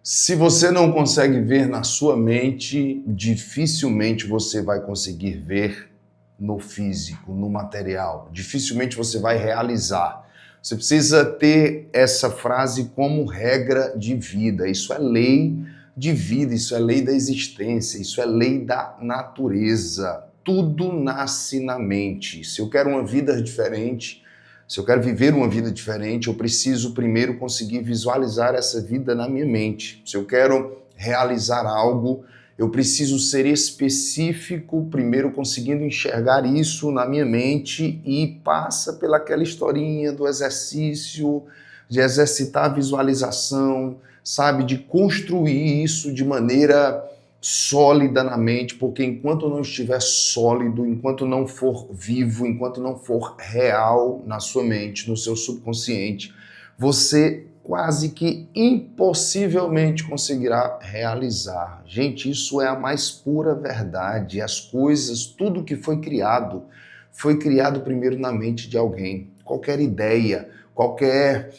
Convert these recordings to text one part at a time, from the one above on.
Se você não consegue ver na sua mente, dificilmente você vai conseguir ver no físico, no material. Dificilmente você vai realizar. Você precisa ter essa frase como regra de vida. Isso é lei de vida, isso é lei da existência, isso é lei da natureza. Tudo nasce na mente. Se eu quero uma vida diferente, se eu quero viver uma vida diferente, eu preciso primeiro conseguir visualizar essa vida na minha mente. Se eu quero realizar algo, eu preciso ser específico, primeiro conseguindo enxergar isso na minha mente e passa pelaquela historinha do exercício, de exercitar a visualização, sabe, de construir isso de maneira sólida na mente, porque enquanto não estiver sólido, enquanto não for vivo, enquanto não for real na sua mente, no seu subconsciente, você quase que impossivelmente conseguirá realizar. Gente, isso é a mais pura verdade. As coisas, tudo que foi criado primeiro na mente de alguém. Qualquer ideia, qualquer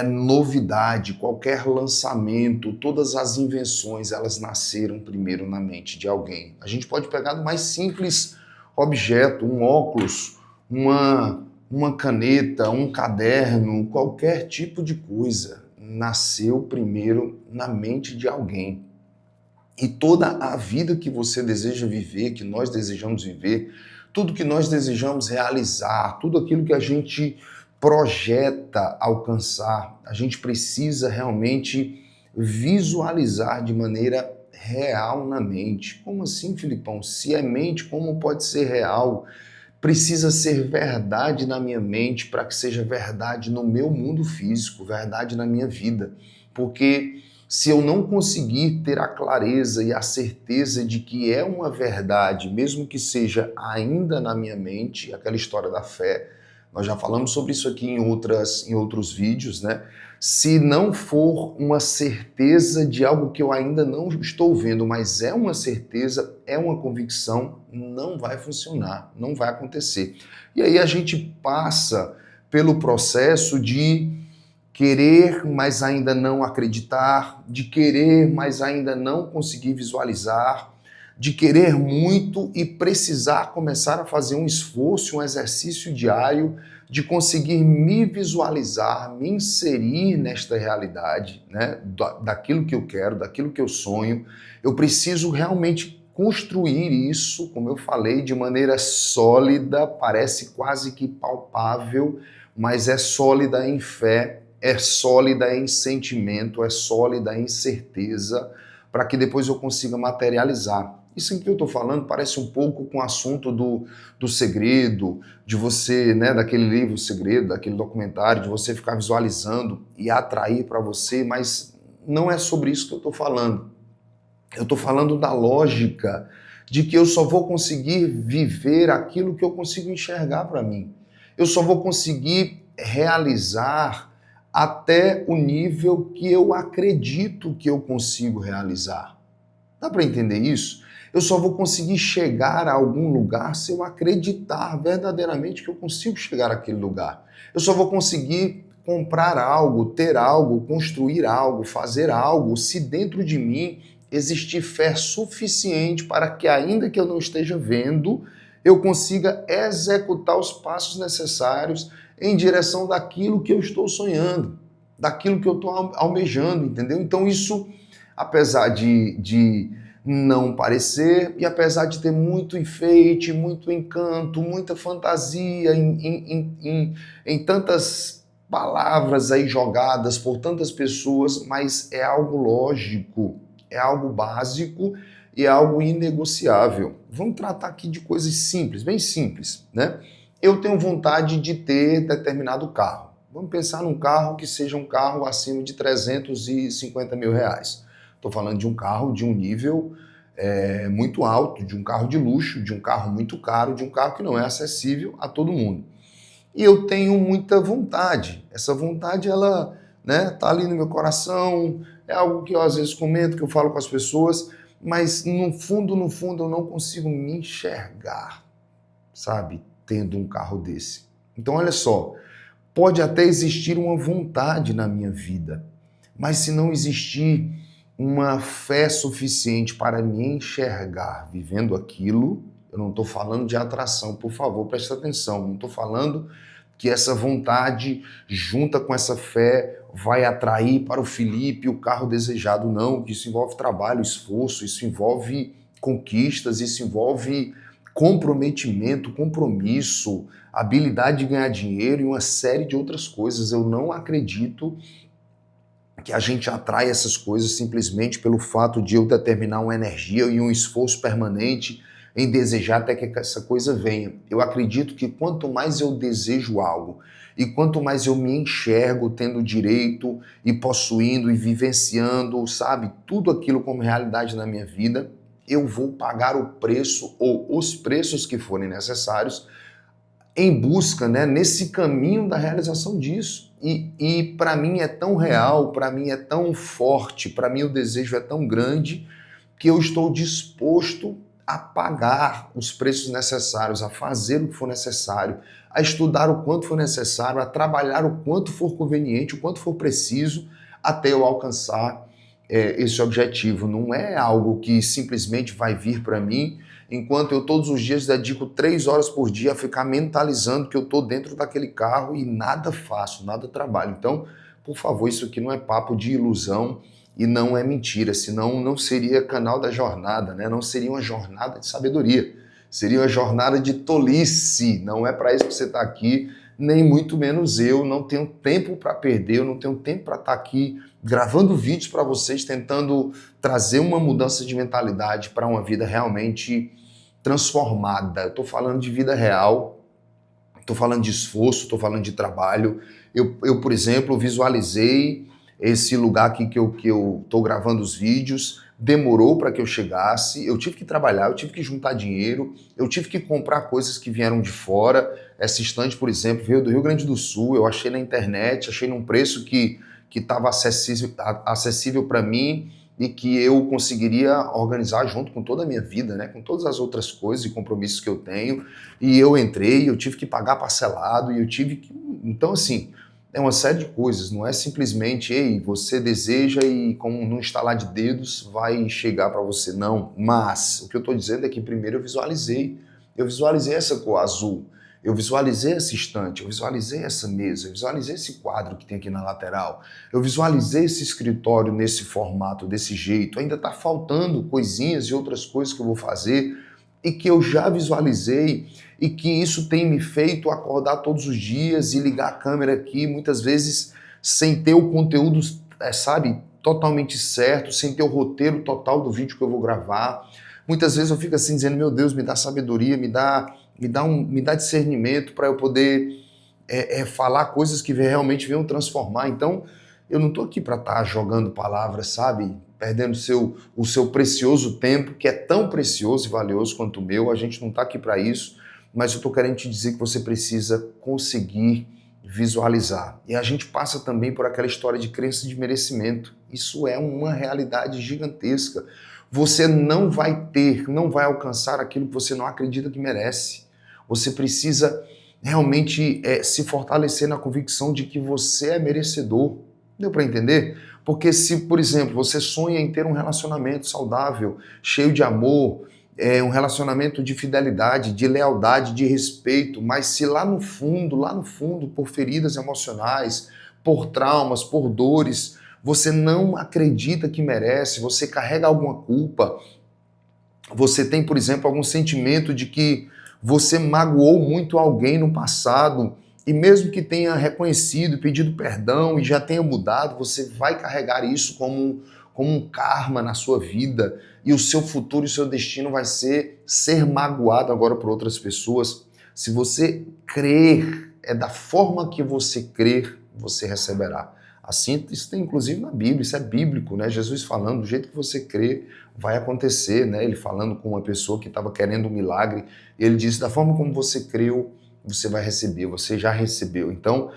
novidade, qualquer lançamento, todas as invenções, elas nasceram primeiro na mente de alguém. A gente pode pegar do mais simples objeto, um óculos, uma caneta, um caderno, qualquer tipo de coisa, nasceu primeiro na mente de alguém. E toda a vida que você deseja viver, que nós desejamos viver, tudo que nós desejamos realizar, tudo aquilo que a gente projeta alcançar, a gente precisa realmente visualizar de maneira real na mente. Como assim, Filipão? Se é mente, como pode ser real? Precisa ser verdade na minha mente para que seja verdade no meu mundo físico, verdade na minha vida. Porque se eu não conseguir ter a clareza e a certeza de que é uma verdade, mesmo que seja ainda na minha mente, aquela história da fé, nós já falamos sobre isso aqui em outros vídeos, né? Se não for uma certeza de algo que eu ainda não estou vendo, mas é uma certeza, é uma convicção, não vai funcionar, não vai acontecer. E aí a gente passa pelo processo de querer, mas ainda não acreditar, de querer, mas ainda não conseguir visualizar, de querer muito e precisar começar a fazer um esforço, um exercício diário de conseguir me visualizar, me inserir nesta realidade, né, daquilo que eu quero, daquilo que eu sonho. Eu preciso realmente construir isso, como eu falei, de maneira sólida, parece quase que palpável, mas é sólida em fé, é sólida em sentimento, é sólida em certeza, para que depois eu consiga materializar. Isso que eu estou falando parece um pouco com o assunto do segredo, de você, né, daquele livro Segredo, daquele documentário, de você ficar visualizando e atrair para você, mas não é sobre isso que eu estou falando. Eu estou falando da lógica de que eu só vou conseguir viver aquilo que eu consigo enxergar para mim. Eu só vou conseguir realizar até o nível que eu acredito que eu consigo realizar. Dá para entender isso? Eu só vou conseguir chegar a algum lugar se eu acreditar verdadeiramente que eu consigo chegar àquele lugar. Eu só vou conseguir comprar algo, ter algo, construir algo, fazer algo, se dentro de mim existir fé suficiente para que, ainda que eu não esteja vendo, eu consiga executar os passos necessários em direção daquilo que eu estou sonhando, daquilo que eu estou almejando, entendeu? Então isso, apesar de não parecer, e apesar de ter muito enfeite, muito encanto, muita fantasia em tantas palavras aí jogadas por tantas pessoas, mas é algo lógico, é algo básico e é algo inegociável. Vamos tratar aqui de coisas simples, bem simples, né? Eu tenho vontade de ter determinado carro. Vamos pensar num carro que seja um carro acima de 350 mil reais. Estou falando de um carro de um nível muito alto, de um carro de luxo, de um carro muito caro, de um carro que não é acessível a todo mundo. E eu tenho muita vontade. Essa vontade, ela, né, tá ali no meu coração, é algo que eu às vezes comento, que eu falo com as pessoas, mas no fundo, eu não consigo me enxergar, sabe, tendo um carro desse. Então, olha só, pode até existir uma vontade na minha vida, mas se não existir uma fé suficiente para me enxergar vivendo aquilo. Eu não estou falando de atração, por favor, preste atenção. Não estou falando que essa vontade junta com essa fé vai atrair para o Felipe o carro desejado. Não, isso envolve trabalho, esforço, isso envolve conquistas, isso envolve comprometimento, compromisso, habilidade de ganhar dinheiro e uma série de outras coisas. Eu não acredito que a gente atrai essas coisas simplesmente pelo fato de eu determinar uma energia e um esforço permanente em desejar até que essa coisa venha. Eu acredito que quanto mais eu desejo algo e quanto mais eu me enxergo tendo direito e possuindo e vivenciando, sabe, tudo aquilo como realidade na minha vida, eu vou pagar o preço ou os preços que forem necessários em busca, né, nesse caminho da realização disso. E para mim é tão real, para mim é tão forte, para mim o desejo é tão grande que eu estou disposto a pagar os preços necessários, a fazer o que for necessário, a estudar o quanto for necessário, a trabalhar o quanto for conveniente, o quanto for preciso, até eu alcançar esse objetivo. Não é algo que simplesmente vai vir para mim, enquanto eu todos os dias dedico 3 horas por dia a ficar mentalizando que eu estou dentro daquele carro e nada faço, nada trabalho. Então, por favor, isso aqui não é papo de ilusão, e não é mentira, senão não seria canal da jornada, né? Não seria uma jornada de sabedoria, seria uma jornada de tolice. Não é para isso que você está aqui, nem muito menos eu. Não tenho tempo para perder, eu não tenho tempo para estar aqui gravando vídeos para vocês, tentando trazer uma mudança de mentalidade para uma vida realmente transformada. Eu estou falando de vida real, estou falando de esforço, estou falando de trabalho. Eu, por exemplo, visualizei esse lugar aqui que eu tô gravando os vídeos, demorou para que eu chegasse, eu tive que trabalhar, eu tive que juntar dinheiro, eu tive que comprar coisas que vieram de fora. Essa estante, por exemplo, veio do Rio Grande do Sul, eu achei na internet, achei num preço que estava acessível para mim e que eu conseguiria organizar junto com toda a minha vida, né, com todas as outras coisas e compromissos que eu tenho. E eu entrei, eu tive que pagar parcelado, e eu tive que... Então, assim, é uma série de coisas, não é simplesmente, ei, você deseja e como num estalar de dedos vai chegar para você, não. Mas o que eu estou dizendo é que primeiro eu visualizei essa cor azul, eu visualizei essa estante, eu visualizei essa mesa, eu visualizei esse quadro que tem aqui na lateral, eu visualizei esse escritório nesse formato, desse jeito. Ainda está faltando coisinhas e outras coisas que eu vou fazer e que eu já visualizei, e que isso tem me feito acordar todos os dias e ligar a câmera aqui, muitas vezes sem ter o conteúdo, sabe, totalmente certo, sem ter o roteiro total do vídeo que eu vou gravar. Muitas vezes eu fico assim dizendo, meu Deus, me dá sabedoria, me dá discernimento para eu poder falar coisas que realmente venham transformar. Então, eu não estou aqui para estar jogando palavras, sabe, perdendo o seu precioso tempo, que é tão precioso e valioso quanto o meu. A gente não está aqui para isso, mas eu estou querendo te dizer que você precisa conseguir visualizar. E a gente passa também por aquela história de crença de merecimento. Isso é uma realidade gigantesca. Você não vai alcançar aquilo que você não acredita que merece. Você precisa realmente se fortalecer na convicção de que você é merecedor. Deu para entender? Porque se, por exemplo, você sonha em ter um relacionamento saudável, cheio de amor, um relacionamento de fidelidade, de lealdade, de respeito, mas se lá no fundo, por feridas emocionais, por traumas, por dores, você não acredita que merece, você carrega alguma culpa, você tem, por exemplo, algum sentimento de que você magoou muito alguém no passado, e mesmo que tenha reconhecido, pedido perdão e já tenha mudado, você vai carregar isso como um karma na sua vida, e o seu futuro e o seu destino vai ser magoado agora por outras pessoas. Se você crer, é da forma que você crer, você receberá. Assim, isso tem inclusive na Bíblia, isso é bíblico, né? Jesus falando, do jeito que você crê, vai acontecer, né? Ele falando com uma pessoa que estava querendo um milagre, ele disse, da forma como você creu, você vai receber, você já recebeu. Então,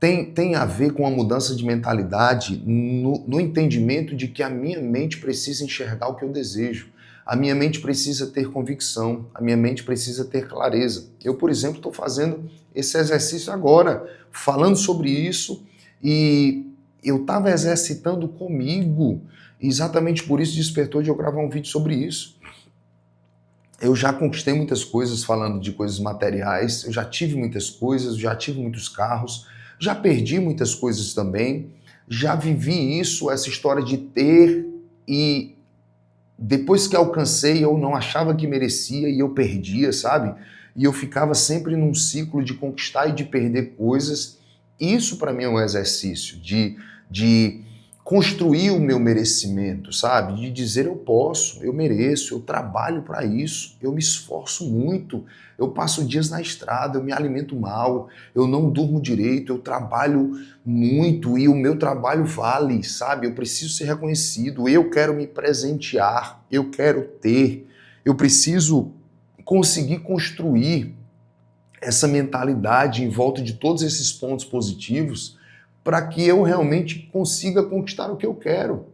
tem a ver com a mudança de mentalidade no entendimento de que a minha mente precisa enxergar o que eu desejo, a minha mente precisa ter convicção, a minha mente precisa ter clareza. Eu, por exemplo, estou fazendo esse exercício agora, falando sobre isso, e eu estava exercitando comigo. E exatamente por isso despertou de eu gravar um vídeo sobre isso. Eu já conquistei muitas coisas falando de coisas materiais, eu já tive muitas coisas, já tive muitos carros, já perdi muitas coisas também, já vivi isso, essa história de ter e depois que alcancei eu não achava que merecia e eu perdia, sabe? E eu ficava sempre num ciclo de conquistar e de perder coisas. Isso para mim é um exercício de construir o meu merecimento, sabe? De dizer eu posso, eu mereço, eu trabalho para isso, eu me esforço muito, eu passo dias na estrada, eu me alimento mal, eu não durmo direito, eu trabalho muito e o meu trabalho vale, sabe? Eu preciso ser reconhecido, eu quero me presentear, eu quero ter, eu preciso conseguir construir essa mentalidade em volta de todos esses pontos positivos para que eu realmente consiga conquistar o que eu quero,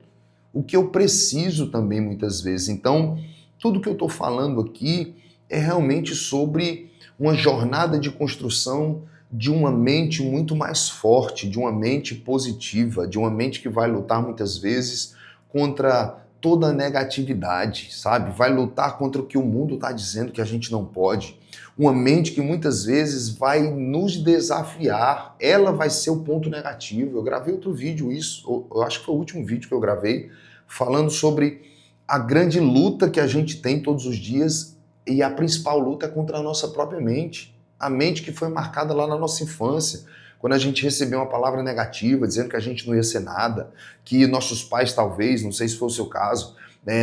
o que eu preciso também muitas vezes. Então, tudo que eu estou falando aqui é realmente sobre uma jornada de construção de uma mente muito mais forte, de uma mente positiva, de uma mente que vai lutar muitas vezes contra toda a negatividade, sabe? Vai lutar contra o que o mundo está dizendo que a gente não pode. Uma mente que muitas vezes vai nos desafiar, ela vai ser o ponto negativo. Eu gravei outro vídeo, eu acho que foi o último vídeo que eu gravei, falando sobre a grande luta que a gente tem todos os dias e a principal luta é contra a nossa própria mente. A mente que foi marcada lá na nossa infância, quando a gente recebeu uma palavra negativa, dizendo que a gente não ia ser nada, que nossos pais talvez, não sei se foi o seu caso,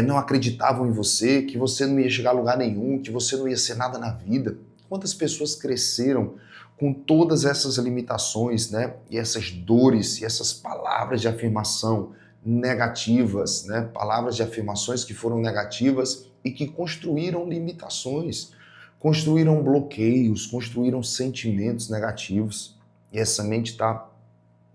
não acreditavam em você, que você não ia chegar a lugar nenhum, que você não ia ser nada na vida. Quantas pessoas cresceram com todas essas limitações, né? E essas dores e essas palavras de afirmação negativas, né? Palavras de afirmações que foram negativas e que construíram limitações, construíram bloqueios, construíram sentimentos negativos. E essa mente está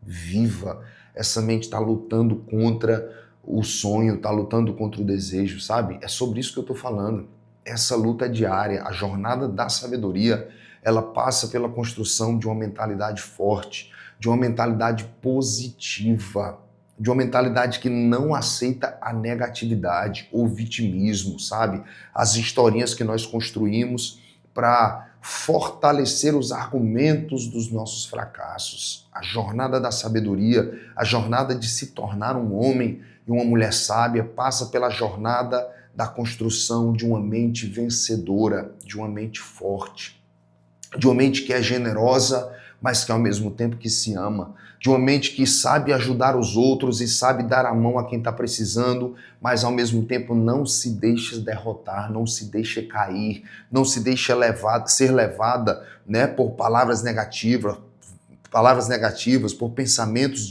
viva, essa mente está lutando contra o sonho, está lutando contra o desejo, sabe? É sobre isso que eu estou falando. Essa luta é diária, a jornada da sabedoria, ela passa pela construção de uma mentalidade forte, de uma mentalidade positiva, de uma mentalidade que não aceita a negatividade, o vitimismo, sabe? As historinhas que nós construímos para fortalecer os argumentos dos nossos fracassos. A jornada da sabedoria, a jornada de se tornar um homem e uma mulher sábia passa pela jornada da construção de uma mente vencedora, de uma mente forte, de uma mente que é generosa, mas que ao mesmo tempo que se ama, de uma mente que sabe ajudar os outros e sabe dar a mão a quem está precisando, mas ao mesmo tempo não se deixa derrotar, não se deixa cair, não se deixa ser levada, né, por palavras negativas, por pensamentos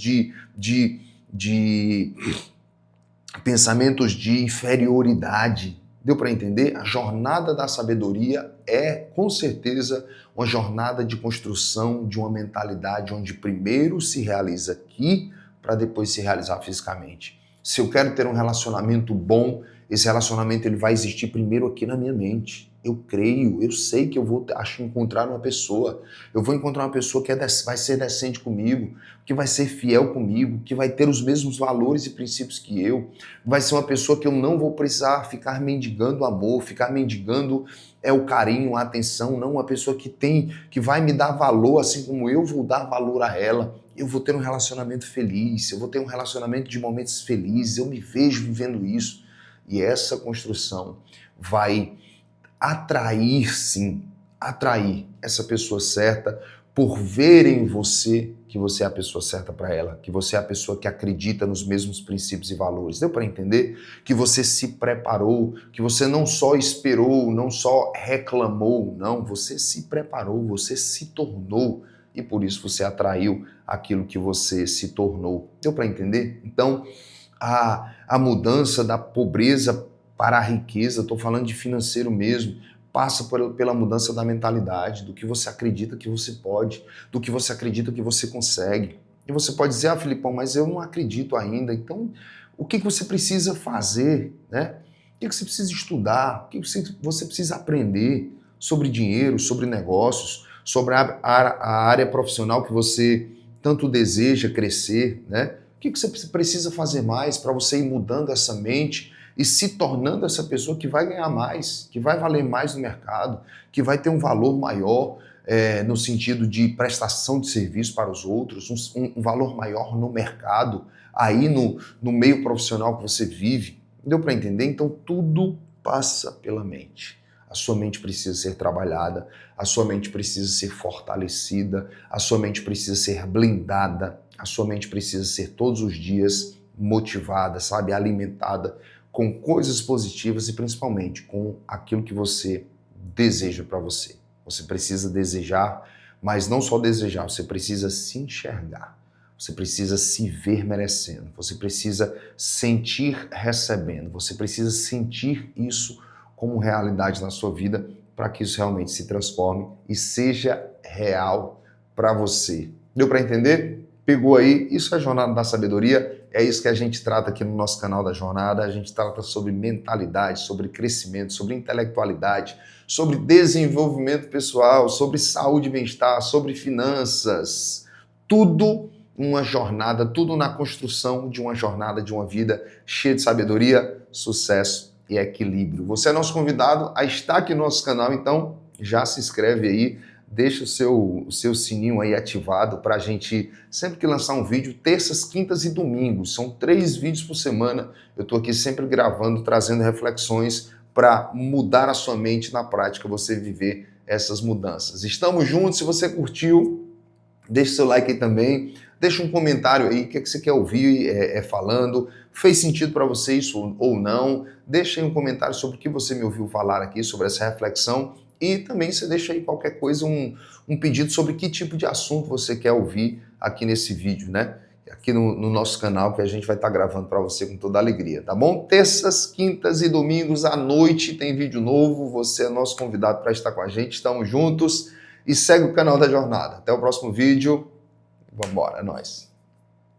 pensamentos de inferioridade. Deu para entender? A jornada da sabedoria é, com certeza, uma jornada de construção de uma mentalidade onde primeiro se realiza aqui para depois se realizar fisicamente. Se eu quero ter um relacionamento bom, esse relacionamento ele vai existir primeiro aqui na minha mente. Eu creio, eu sei que eu vou encontrar uma pessoa. Eu vou encontrar uma pessoa que vai ser decente comigo, que vai ser fiel comigo, que vai ter os mesmos valores e princípios que eu. Vai ser uma pessoa que eu não vou precisar ficar mendigando amor, ficar mendigando o carinho, a atenção, não uma pessoa que vai me dar valor assim como eu vou dar valor a ela. Eu vou ter um relacionamento feliz, eu vou ter um relacionamento de momentos felizes, eu me vejo vivendo isso. E essa construção vai atrair essa pessoa certa por ver em você que você é a pessoa certa para ela, que você é a pessoa que acredita nos mesmos princípios e valores. Deu para entender? Que você se preparou, que você não só esperou, não só reclamou, não, você se preparou, você se tornou e por isso você atraiu aquilo que você se tornou. Deu para entender? Então, a mudança da pobreza para a riqueza, estou falando de financeiro mesmo, passa pela mudança da mentalidade, do que você acredita que você pode, do que você acredita que você consegue. E você pode dizer, Filipão, mas eu não acredito ainda. Então, o que você precisa fazer, né? O que você precisa estudar? O que você precisa aprender sobre dinheiro, sobre negócios, sobre a área profissional que você tanto deseja crescer, né? que você precisa fazer mais para você ir mudando essa mente e se tornando essa pessoa que vai ganhar mais, que vai valer mais no mercado, que vai ter um valor maior no sentido de prestação de serviço para os outros, um valor maior no mercado, aí no meio profissional que você vive. Deu para entender? Então tudo passa pela mente. A sua mente precisa ser trabalhada, a sua mente precisa ser fortalecida, a sua mente precisa ser blindada, a sua mente precisa ser todos os dias motivada, sabe, alimentada com coisas positivas e principalmente com aquilo que você deseja para você. Você precisa desejar, mas não só desejar, você precisa se enxergar. Você precisa se ver merecendo, você precisa sentir recebendo, você precisa sentir isso como realidade na sua vida para que isso realmente se transforme e seja real para você. Deu para entender? Pegou aí? Isso é a Jornada da Sabedoria, é isso que a gente trata aqui no nosso canal da Jornada. A gente trata sobre mentalidade, sobre crescimento, sobre intelectualidade, sobre desenvolvimento pessoal, sobre saúde e bem-estar, sobre finanças, tudo uma jornada, tudo na construção de uma jornada, de uma vida cheia de sabedoria, sucesso e equilíbrio. Você é nosso convidado a estar aqui no nosso canal, então já se inscreve aí, deixa o seu sininho aí ativado para a gente, sempre que lançar um vídeo, terças, quintas e domingos, são 3 vídeos por semana, eu estou aqui sempre gravando, trazendo reflexões para mudar a sua mente na prática, você viver essas mudanças. Estamos juntos, se você curtiu, deixa seu like aí também, deixa um comentário aí, o que você quer ouvir falando, fez sentido para você isso ou não, deixa aí um comentário sobre o que você me ouviu falar aqui, sobre essa reflexão, e também você deixa aí qualquer coisa, um pedido sobre que tipo de assunto você quer ouvir aqui nesse vídeo, né? Aqui no nosso canal, que a gente vai estar gravando para você com toda alegria, tá bom? Terças, quintas e domingos à noite tem vídeo novo, você é nosso convidado para estar com a gente, estamos juntos, e segue o canal da Jornada. Até o próximo vídeo. Vambora, é nóis.